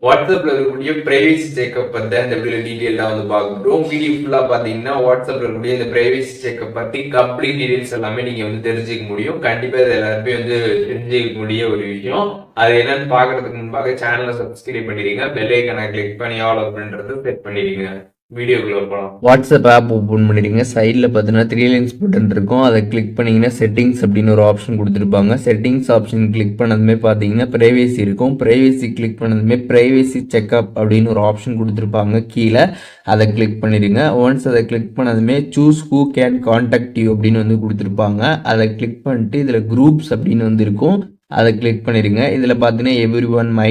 வாட்ஸ்அப்ல இருக்கக்கூடிய privacy checkup பத்தி இந்த வீடியோ டீடைலா வந்து பார்க்குறோம். வீடியோ ஃபுல்லா பாத்தீங்கன்னா வாட்ஸ்அப்ல இருக்கக்கூடிய இந்த பிரைவேசி செக்அப் பத்தி கம்ப்ளீட் டீடைல்ஸ் எல்லாமே நீங்க வந்து தெரிஞ்சுக்க முடியும். கண்டிப்பா இது எல்லாருமே வந்து தெரிஞ்சுக்க முடிய ஒரு விஷயம். அது என்னன்னு பாக்குறதுக்கு முன்பாக சேனலை சப்ஸ்கிரைப் பண்ணிடுங்க, பெல் ஐக்கனை கிளிக் பண்ணி ஆல் அப்படின்றது செட் பண்ணிடுங்க. வீடியோக்குள்ள போகலாம். வாட்ஸ்அப் ஆப் ஓப்பன் பண்ணிடுங்க. சைடில் பார்த்தீங்கன்னா 3 லைன்ஸ் பட்டன் இருக்கும். அதை கிளிக் பண்ணிங்கன்னா செட்டிங்ஸ் அப்படின்னு ஒரு ஆப்ஷன் கொடுத்துருப்பாங்க. செட்டிங்ஸ் ஆப்ஷன் கிளிக் பண்ணதுமே பார்த்தீங்கன்னா ப்ரைவேசி இருக்கும். ப்ரைவேசி கிளிக் பண்ணதுமே ப்ரைவேசி செக்அப் அப்படின்னு ஒரு ஆப்ஷன் கொடுத்துருப்பாங்க கீழே. அதை கிளிக் பண்ணிடுங்க. ஒன்ஸ் அதை கிளிக் பண்ணதுமே choose who can contact you அப்படின்னு வந்து கொடுத்துருப்பாங்க. அதை கிளிக் பண்ணிட்டு இதில் குரூப்ஸ் அப்படின்னு வந்து இருக்கும். அதை கிளிக் பண்ணிடுங்க. இதில் பார்த்தீங்கன்னா every one my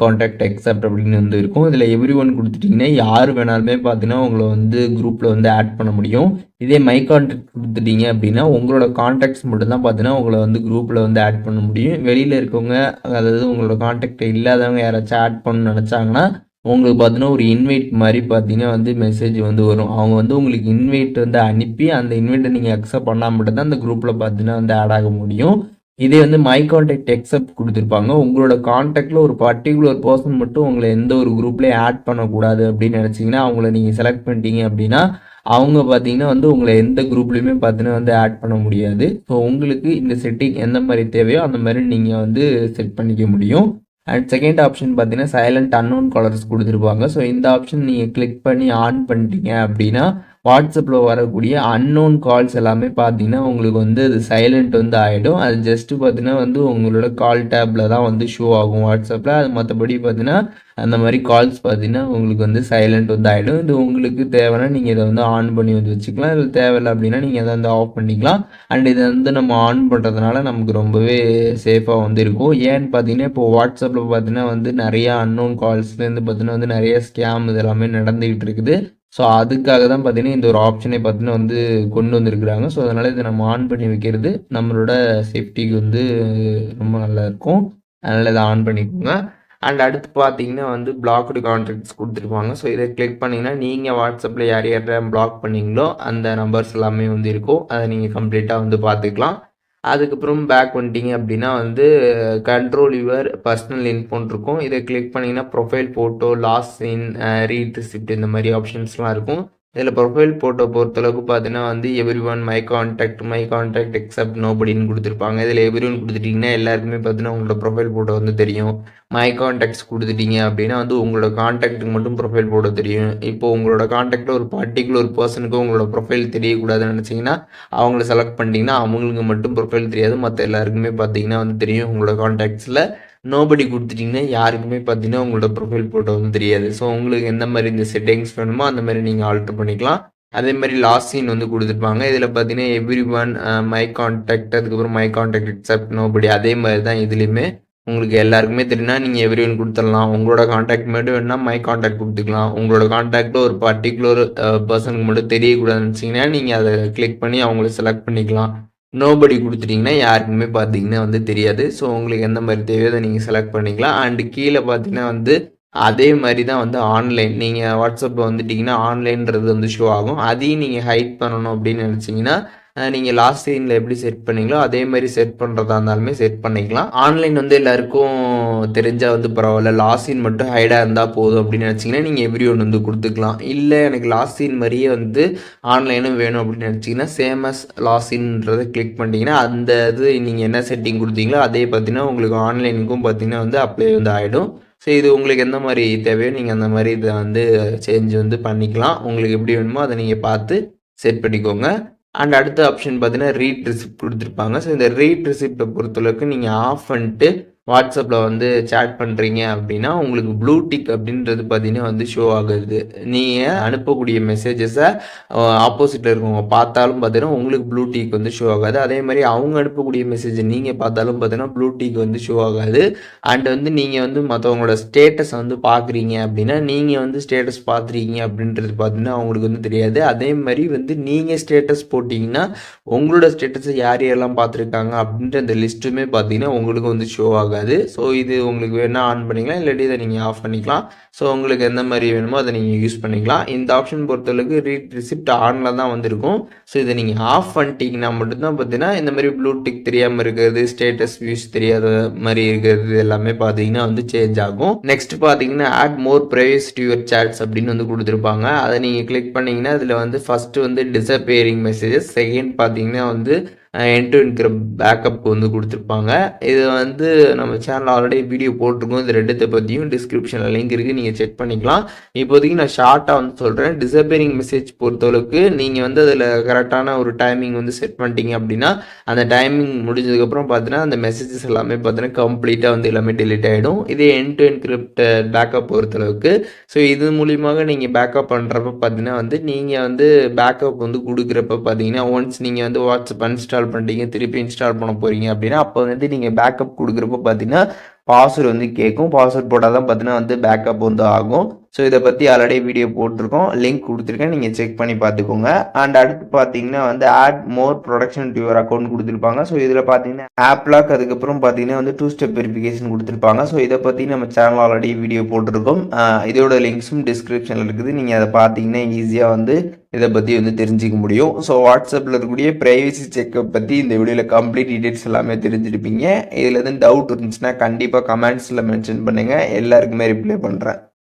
contact accept அப்படின்னு வந்து இருக்கும். இதில் எவ்ரி ஒன் கொடுத்துட்டிங்கன்னா யார் வேணாலுமே பார்த்தீங்கன்னா உங்களை வந்து குரூப்பில் வந்து ஆட் பண்ண முடியும். இதே மை கான்டாக்ட் கொடுத்துட்டீங்க அப்படின்னா உங்களோட கான்டாக்ட்ஸ் மட்டும்தான் பார்த்தீங்கன்னா உங்களை வந்து குரூப்பில் வந்து ஆட் பண்ண முடியும். வெளியில் இருக்கவங்க, அதாவது உங்களோட கான்டாக்ட் இல்லாதவங்க யாராச்சும் ஆட் பண்ணணும்னு நினச்சாங்கன்னா உங்களுக்கு பார்த்தீங்கன்னா ஒரு இன்வைட் மாதிரி பார்த்தீங்கன்னா வந்து மெசேஜ் வந்து வரும். அவங்க வந்து உங்களுக்கு இன்வைட் வந்து அனுப்பி அந்த இன்வைட்டை நீங்கள் அக்செப்ட் பண்ணால் மட்டும்தான் அந்த குரூப்பில் பார்த்தீங்கன்னா வந்து ஆட் ஆக முடியும். இதே வந்து மை கான்டாக்ட் எக்ஸப்ட் கொடுத்துருப்பாங்க. உங்களோட கான்டாக்டில் ஒரு பர்டிகுலர் பர்சன் மட்டும் உங்களை எந்த ஒரு குரூப்லேயும் ஆட் பண்ணக்கூடாது அப்படின்னு நினச்சிங்கன்னா அவங்கள நீங்கள் செலக்ட் பண்ணிட்டீங்க அப்படின்னா அவங்க பார்த்தீங்கன்னா வந்து உங்களை எந்த குரூப்லேயுமே பார்த்தீங்கன்னா வந்து ஆட் பண்ண முடியாது. ஸோ உங்களுக்கு இந்த செட்டிங் எந்த மாதிரி தேவையோ அந்த மாதிரி நீங்கள் வந்து செட் பண்ணிக்க முடியும். அண்ட் செகண்ட் ஆப்ஷன் பார்த்தீங்கன்னா சைலண்ட் அன்னோன் காலர்ஸ் கொடுத்துருப்பாங்க. ஸோ இந்த ஆப்ஷன் நீங்கள் கிளிக் பண்ணி ஆன் பண்ணிட்டீங்க அப்படின்னா வாட்ஸ்அப்பில் வரக்கூடிய அன்னோன் கால்ஸ் எல்லாமே பார்த்தீங்கன்னா உங்களுக்கு வந்து அது சைலண்ட் வந்து ஆகிடும். அது ஜஸ்ட்டு பார்த்தீங்கன்னா வந்து உங்களோட கால் டேப்பில் தான் வந்து ஷோ ஆகும் வாட்ஸ்அப்பில். அது மற்றபடி பார்த்தீங்கன்னா அந்த மாதிரி கால்ஸ் பார்த்தீங்கன்னா உங்களுக்கு வந்து சைலண்ட் வந்து ஆகிடும். இது உங்களுக்கு தேவைன்னா நீங்கள் இதை வந்து ஆன் பண்ணி வந்து வச்சுக்கலாம். இதில் தேவையில்லை அப்படின்னா நீங்கள் அதை வந்து ஆஃப் பண்ணிக்கலாம். அண்ட் இதை வந்து நம்ம ஆன் பண்ணுறதுனால நமக்கு ரொம்பவே சேஃபாக வந்து இருக்கும். ஏன்னு பார்த்தீங்கன்னா இப்போ வாட்ஸ்அப்பில் பார்த்தீங்கன்னா வந்து நிறையா அன்னோன் கால்ஸ்லேருந்து பார்த்தீங்கன்னா வந்து நிறைய ஸ்கேம் இது எல்லாமே நடந்துகிட்டு இருக்குது. ஸோ அதுக்காக தான் பார்த்தீங்கன்னா இந்த ஒரு ஆப்ஷனை பார்த்தீங்கன்னா வந்து கொண்டு வந்திருக்கிறாங்க. ஸோ அதனால் இதை நம்ம ஆன் பண்ணி வைக்கிறது நம்மளோட சேஃப்டிக்கு வந்து ரொம்ப நல்லா இருக்கும். அதனால் இதை ஆன் பண்ணிக்கோங்க. அண்ட் அடுத்து பார்த்தீங்கன்னா வந்து பிளாக்டு கான்டாக்ட்ஸ் கொடுத்துருப்பாங்க. ஸோ இதை கிளிக் பண்ணிங்கன்னா நீங்கள் வாட்ஸ்அப்பில் யார் யார் பிளாக் பண்ணீங்களோ அந்த நம்பர்ஸ் எல்லாமே வந்து இருக்கும். அதை நீங்கள் கம்ப்ளீட்டாக வந்து பார்த்துக்கலாம். அதுக்கப்புறம் பேக் வந்துட்டிங்க அப்படின்னா வந்து கண்ட்ரோல் யுவர் பர்சனல் இன்ஃபோன் இருக்கும். இதை கிளிக் பண்ணிங்கன்னா profile photo, last seen, read receipt இந்த மாதிரி ஆப்ஷன்ஸ்லாம் இருக்கும். இதில் ப்ரொஃபைல் ஃபோட்டோ பொறுத்தளவுக்கு பார்த்தீங்கன்னா வந்து everyone my contact except நோபடின்னு கொடுத்துருப்பாங்க. இதில் எவ்ரி ஒன் கொடுத்துட்டிங்கன்னா எல்லாருக்குமே பார்த்தீங்கன்னா உங்களோட ப்ரொஃபைல் ஃபோட்டோ வந்து தெரியும். மை கான்டாக்ட்ஸ் கொடுத்துட்டீங்க அப்படின்னா வந்து உங்களோட கான்டாக்ட்டுக்கு மட்டும் ப்ரொஃபைல் ஃபோட்டோ தெரியும். இப்போது உங்களோட கான்டாக்டில் ஒரு பர்டிகுலர் பர்சனுக்கு உங்களோட ப்ரொஃபைல் தெரியக்கூடாதுன்னு நினச்சிங்கன்னா அவங்கள செலக்ட் பண்ணிட்டீங்கன்னா அவங்களுக்கு மட்டும் ப்ரொஃபைல் தெரியாது, மற்ற எல்லாருக்குமே பார்த்தீங்கன்னா வந்து தெரியும். உங்களோட கான்டாக்ட்ஸில் நோபடி கொடுத்துட்டிங்கன்னா யாருக்குமே பார்த்தீங்கன்னா உங்களோட ப்ரொஃபைல் ஃபோட்டோ வந்து தெரியாது. ஸோ உங்களுக்கு எந்த மாதிரி இந்த செட்டிங்ஸ் வேணுமோ அந்த மாதிரி நீங்கள் ஆல்ட்ரு பண்ணிக்கலாம். அதே மாதிரி லாஸ்ட் சீன் வந்து கொடுத்துருப்பாங்க. இதில் பார்த்தீங்கன்னா எவ்ரி ஒன் மை கான்டாக்ட், அதுக்கப்புறம் மை கான்டாக்ட் எக்ஸப்ட் நோபடி, அதே மாதிரி தான் இதுலேயுமே உங்களுக்கு எல்லாருக்குமே தெரியும்னா நீங்கள் எவ்ரி ஒன் கொடுத்துடலாம். உங்களோட கான்டாக்ட் மட்டும் வேணும்னா மை கான்டாக்ட் கொடுத்துக்கலாம். உங்களோட கான்டாக்டில் ஒரு பர்டிகுலர் பர்சனுக்கு மட்டும் தெரியக்கூடாதுன்னு நினச்சிங்கன்னா நீங்கள் அதை கிளிக் பண்ணி அவங்கள செலக்ட் பண்ணிக்கலாம். நோபடி கொடுத்துட்டிங்கன்னா யாருக்குமே பார்த்தீங்கன்னா வந்து தெரியாது. ஸோ உங்களுக்கு எந்த மாதிரி தேவையோ அதை நீங்கள் செலக்ட் பண்ணிக்கலாம். அண்டு கீழே பார்த்தீங்கன்னா வந்து அதே மாதிரி தான் வந்து ஆன்லைன், நீங்கள் வாட்ஸ்அப்பில் வந்துட்டிங்கன்னா ஆன்லைன்றது வந்து ஷோ ஆகும். அதையும் நீங்கள் ஹைட் பண்ணணும் அப்படின்னு நினச்சிங்கன்னா நீங்கள் லாஸ்ட் சீனில் எப்படி செட் பண்ணீங்களோ அதே மாதிரி செட் பண்ணுறதா இருந்தாலுமே செட் பண்ணிக்கலாம். ஆன்லைன் வந்து எல்லாருக்கும் தெரிஞ்சால் வந்து பரவாயில்ல, லாஸ்ட் சீன் மட்டும் ஹைடாக இருந்தால் போதும் அப்படின்னு நினச்சிங்கன்னா நீங்கள் எவ்ரி ஒன் வந்து கொடுத்துக்கலாம். இல்லை எனக்கு லாஸ்ட் சீன் மாதிரியே வந்து ஆன்லைனும் வேணும் அப்படின்னு நினச்சிங்கன்னா சேமஸ் லாஸ்ட் சீன்றதை கிளிக் பண்ணிட்டீங்கன்னா அந்த இது நீங்கள் என்ன செட்டிங் கொடுத்தீங்களோ அதே பார்த்தீங்கன்னா உங்களுக்கு ஆன்லைனுக்கும் பார்த்தீங்கன்னா வந்து அப்ளை வந்து ஆகிடும். ஸோ இது உங்களுக்கு எந்த மாதிரி தேவையோ நீங்கள் அந்த மாதிரி இதை வந்து சேஞ்ச் வந்து பண்ணிக்கலாம். உங்களுக்கு எப்படி வேணுமோ அதை நீங்கள் பார்த்து செட் பண்ணிக்கோங்க. அண்ட் அடுத்த ஆப்ஷன் பார்த்தீங்கன்னா ரீட் ரிசிப்ட் கொடுத்துருப்பாங்க. ஸோ இந்த ரீட் ரிசிப்டை பொறுத்தளவுக்கு நீங்கள் ஆஃப் பண்ணிட்டு வாட்ஸ்அப்பில் வந்து சேட் பண்ணுறீங்க அப்படின்னா உங்களுக்கு ப்ளூ டிக் அப்படின்றது பார்த்தீங்கன்னா வந்து ஷோ ஆகுது. நீங்கள் அனுப்பக்கூடிய மெசேஜஸை ஆப்போசிட்டில் இருக்கவங்க பார்த்தாலும் பார்த்தீங்கன்னா உங்களுக்கு ப்ளூ டிக் வந்து ஷோ ஆகாது. அதே மாதிரி அவங்க அனுப்பக்கூடிய மெசேஜை நீங்கள் பார்த்தாலும் பார்த்தீங்கன்னா ப்ளூ டிக் வந்து ஷோ ஆகாது. அண்ட் வந்து நீங்கள் வந்து மற்றவங்களோட ஸ்டேட்டஸ் வந்து பார்க்குறீங்க அப்படின்னா நீங்கள் வந்து ஸ்டேட்டஸ் பார்த்துருக்கீங்க அப்படின்றது பார்த்தீங்கன்னா அவங்களுக்கு வந்து தெரியாது. அதே மாதிரி வந்து நீங்கள் ஸ்டேட்டஸ் போட்டிங்கன்னா உங்களோட ஸ்டேட்டஸை யார் யாரெல்லாம் பார்த்துருக்காங்க அப்படின்ற அந்த லிஸ்ட்டுமே பார்த்தீங்கன்னா உங்களுக்கு வந்து ஷோ ஆகாது. இருக்காது. ஸோ இது உங்களுக்கு வேணால் ஆன் பண்ணிக்கலாம், இல்லாட்டி இதை நீங்கள் ஆஃப் பண்ணிக்கலாம். ஸோ உங்களுக்கு எந்த மாதிரி வேணுமோ அதை நீங்கள் யூஸ் பண்ணிக்கலாம். இந்த ஆப்ஷன் பொறுத்தளவுக்கு ரீட் ரிசிப்ட் ஆனில் தான் வந்திருக்கும். ஸோ இதை நீங்கள் ஆஃப் பண்ணிட்டீங்கன்னா மட்டும்தான் பார்த்தீங்கன்னா இந்த மாதிரி ப்ளூ டிக் தெரியாமல் இருக்கிறது, ஸ்டேட்டஸ் வியூஸ் தெரியாத மாதிரி இருக்கிறது எல்லாமே பார்த்தீங்கன்னா வந்து சேஞ்ச் ஆகும். நெக்ஸ்ட் பார்த்தீங்கன்னா add more privacy to your chats அப்படின்னு வந்து கொடுத்துருப்பாங்க. அதை நீங்கள் கிளிக் பண்ணிங்கன்னா அதில் வந்து ஃபஸ்ட்டு வந்து டிஸப்பியரிங் மெசேஜஸ், செகண்ட் பார்த்தீங்கன்னா வந்து எண்ட் டு என்கிற பேக்கப் வந்து கொடுத்துருப்பாங்க. இது வந்து நம்ம சேனல் ஆல்ரெடி வீடியோ போட்டிருக்கோம். இது ரெண்டுத்தை பற்றியும் டிஸ்கிரிப்ஷனில் லிங்க் இருக்குது, நீங்கள் செக் பண்ணிக்கலாம். இப்போதைக்கு நான் ஷார்ட்டாக வந்து சொல்கிறேன். டிஸப்பியரிங் மெசேஜ் பொறுத்தளவுக்கு நீங்கள் வந்து அதில் கரெக்டான ஒரு டைமிங் வந்து செட் பண்ணிட்டீங்க அப்படின்னா அந்த டைமிங் முடிஞ்சதுக்கப்புறம் பார்த்தீங்கன்னா அந்த மெசேஜஸ் எல்லாமே பார்த்தீங்கன்னா கம்ப்ளீட்டாக வந்து எல்லாமே டெலிட் ஆகிடும். இதே எண்ட் டு என்கிரிப்ட் பேக்கப் பொறுத்தளவுக்கு ஸோ இது மூலியமாக நீங்கள் பேக்கப் பண்ணுறப்ப பார்த்தீங்கன்னா வந்து நீங்கள் வந்து பேக்கப் வந்து கொடுக்குறப்ப பார்த்தீங்கன்னா ஒன்ஸ் நீங்கள் வந்து வாட்ஸ்அப் அன்ஸ்டால் பண்ணிட்டீங்க, திருப்பி இன்ஸ்டால் பண்ண போகிறீங்க அப்படின்னா அப்போ வந்து நீங்கள் பேக்கப் கொடுக்குறப்ப பார்த்தீங்கன்னா பாஸ்வேர்டு வந்து கேட்கும். பாஸ்வேர்ட் போட்டால் தான் பார்த்தீங்கன்னா வந்து பேக்கப் வந்து ஆகும். ஸோ இதை பற்றி ஆல்ரெடி வீடியோ போட்டிருக்கோம், லிங்க் கொடுத்துருக்கேன், நீங்கள் செக் பண்ணி பார்த்துக்கோங்க. அண்ட் அடுத்து பார்த்தீங்கன்னா வந்து add more protection to your account கொடுத்துருப்பாங்க. ஸோ இதில் பார்த்தீங்கன்னா ஆப் லாக், அதுக்கப்புறம் பார்த்தீங்கன்னா வந்து 2 ஸ்டெப் வெரிஃபிகேஷன் கொடுத்துருப்பாங்க. ஸோ இதை பற்றி நம்ம சேனல் ஆல்ரெடி வீடியோ போட்டிருக்கோம். இதோட லிங்க்ஸும் டிஸ்கிரிப்ஷனில் இருக்குது, நீங்கள் அதை பார்த்தீங்கன்னா ஈஸியாக வந்து இதை பற்றி வந்து தெரிஞ்சிக்க முடியும். ஸோ வாட்ஸ்அப்பில் இருக்கக்கூடிய ப்ரைவசி செக்கப் பற்றி இந்த வீடியோவில் கம்ப்ளீட் டீடைல்ஸ் எல்லாமே தெரிஞ்சிருப்பீங்க. இதில் எதுவும் டவுட் இருந்துச்சுன்னா கண்டிப்பாக கமெண்ட்ஸில் மென்ஷன் பண்ணுங்கள், எல்லாருக்குமே ரிப்ளை பண்ணுறேன்.